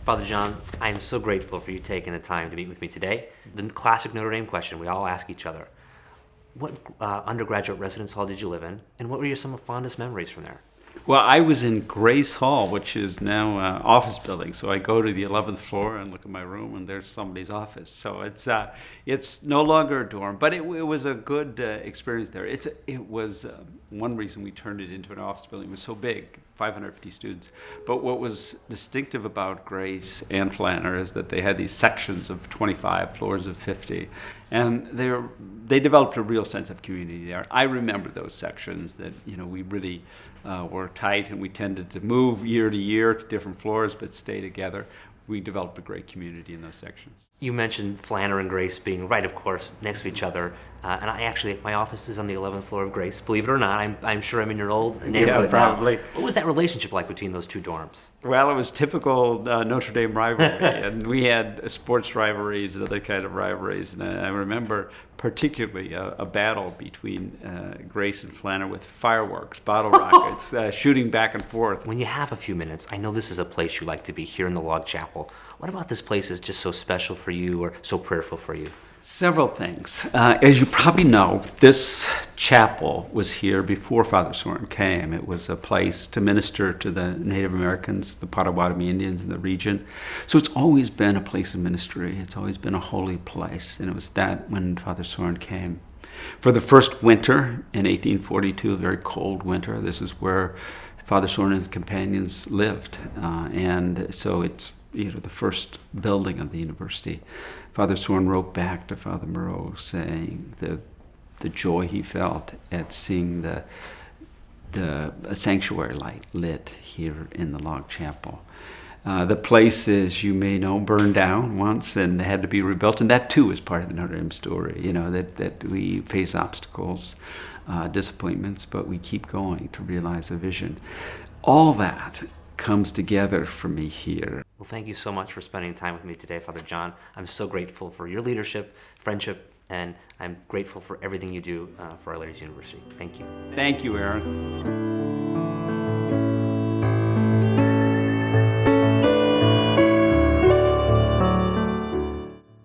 Father John, I am so grateful for you taking the time to meet with me today. The classic Notre Dame question we all ask each other. What undergraduate residence hall did you live in, and what were your some fondest memories from there? Well, I was in Grace Hall, which is now an office building. So I go to the 11th floor and look at my room, and there's somebody's office. So it's no longer a dorm, but it was a good experience there. It was one reason we turned it into an office building. It was so big, 550 students. But what was distinctive about Grace and Flanner is that they had these sections of 25, floors of 50, and they developed a real sense of community there. I remember those sections that we really were tight, and we tended to move year to year to different floors, but stay together. We developed a great community in those sections. You mentioned Flanner and Grace being right, of course, next to each other. And my office is on the 11th floor of Grace. Believe it or not, I'm sure I'm in your old neighborhood. Yeah, probably. Now. What was that relationship like between those two dorms? Well, it was typical Notre Dame rivalry, and we had sports rivalries and other kind of rivalries. And I remember particularly a battle between Grace and Flanner with fireworks, bottle rockets, shooting back and forth. When you have a few minutes, I know this is a place you like to be here in the log chapel. What about this place is just so special for you or so prayerful for you? Several things. As you probably know, this chapel was here before Father Soren came. It was a place to minister to the Native Americans, the Potawatomi Indians in the region. So it's always been a place of ministry. It's always been a holy place. And it was that when Father Soren came. For the first winter in 1842, a very cold winter, this is where Father Soren and his companions lived. And so it's the first building of the university. Father Soren wrote back to Father Moreau saying the joy he felt at seeing the sanctuary light lit here in the log chapel. The place, as you may know, burned down once and had to be rebuilt, and that too is part of the Notre Dame story. That we face obstacles, disappointments, but we keep going to realize a vision. All that comes together for me here. Well, thank you so much for spending time with me today, Father John. I'm so grateful for your leadership, friendship, and I'm grateful for everything you do for Our Lady's University. Thank you. Thank you, Aaron.